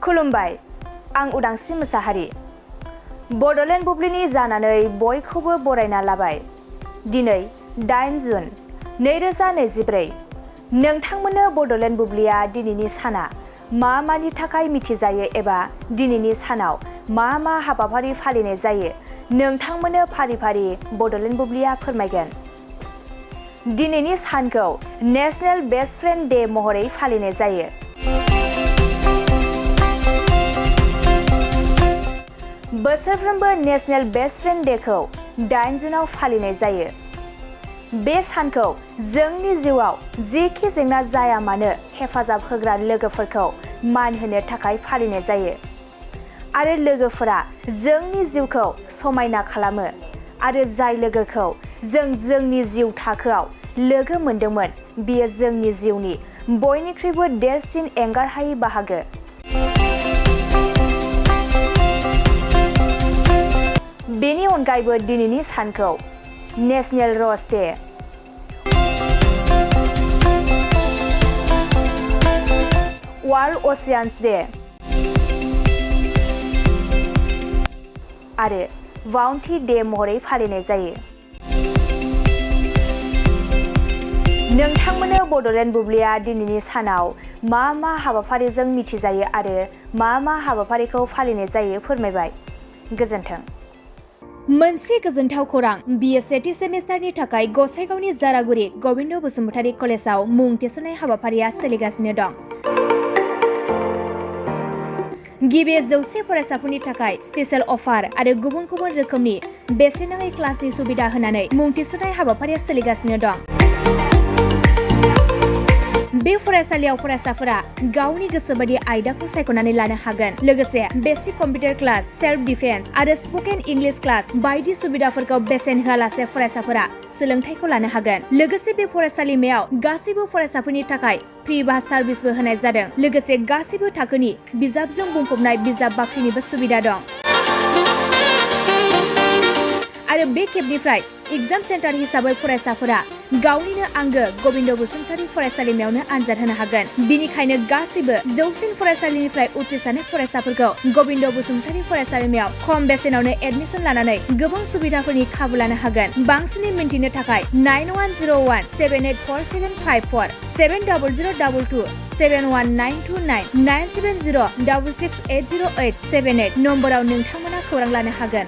खुलुमबाय, आं उदांस्रि मोसाहारि। बड'लेण्ड बुब्लिनि जानानै बयखौबो बरायना लाबाय। दिनै 8 जुन 2024। नोंथांमोननो बड'लेण्ड बुब्लिया दिनैनि साना मा मानि थाखाय मिथिजायो एबा दिनैनि सानाव मा मा हाबाफारि फालिनाय जायो नोंथांमोननो फारि फारि बड'लेण्ड बुब्लिया फोरमायगोन। दिनैनि सानखौ नेशनेल बेस्ट फ्रेन्ड डे महरै फालिनाय जायो। बोसोरफ्रोमबो नेशनेल बेस्ट फ्रेन्ड डेखौ 8 जुनाव फालिनाय जायो। बे सानखौ जोंनि जिउआव जेखि जेंना जाया मानो हेफाजाब होग्रा लोगोफोरखौ मान होनो थाखाय फालिनाय जायो। आरो लोगोफोरा जोंनि जिउखौ समायना खालामो आरो जाय लोगोखौ जों जोंनि जिउ थाखोआव लोगो मोनदोंमोन बियो जोंनि जिउनि बयनिख्रुइबो देरसिन एंगारहायै बाहागो। बेनि अनगायैबो दिनैनि सानखौ national rose day, world oceans day आरो बाउन्टी डे महरै फालिनाय जायो। नोंथांमोननो बड'लेण्ड बुब्लिया दिनैनि सानाव मा मा हाबाफारिजों मिथिजायो आरो मा मा हाबाफारिखौ फालिनाय जायो फोरमायबाय। गोजोन्थों। मोनसे गोजोनथाव खौरां, बिए सेथि सेमिस्टारनि थाखाय गसाइगावनि जारागुरि गबिन्द बसुमतारी कलेजाव मुं थिसननाय हाबाफारिया सोलिगासिनो दं। गिबि 100 फरायसाफोरनि थाखाय स्पेशेल अफार आरो गुबुन गुबुन रोखोमनि बेसेन नाङै क्लासनि सुबिदा होनानै मुं थिसननाय हाबाफारिया सोलिगासिनो दं। बे फरायसालियाव फरायसाफोरा गावनि गोसोबायदि आयदाखौ सायख'नानै लानो हागोन। लोगोसे basic computer class, self defence आरो स्पकेन इंलिश क्लास बायदि सुबिदाफोरखौ बेसेन होआलासे फरायसाफोरा सोलोंथाइखौ लानो हागोन। लोगोसे बे फरायसालिमायाव गासैबो फरायसाफोरनि थाखाय फ्रि बास सार्भिसबो होनाय जादों। लोगोसे गासैबो थाखोनि बिजाबजों बुंफबनाय बिजाब बाख्रिनिबो सुबिदा दं। आरो बे खेबनिफ्राय एग्जाम सेन्टार हिसाबै फरायसाफोरा गावनिनो आंगो गबिन्द बसुमतारी फरायसालिमायावनो आनजाद होनो हागोन। बिनिखायनो गासैबो जौसिन फरायसालिनिफ्राय उथ्रिसारनाय फरायसाफोरखौ गबिन्द बसुमतारी फरायसालिमायाव खम बेसेनावनो एडमिसन लानानै गोबां सुबिदाफोरनि खाबु लानो हागोन। बांसिनै मिन्थिनो थाखाय 9101 784754 70022 71929 970 66800878 नम्बराव नोंथांमोना खौरां लानो हागोन।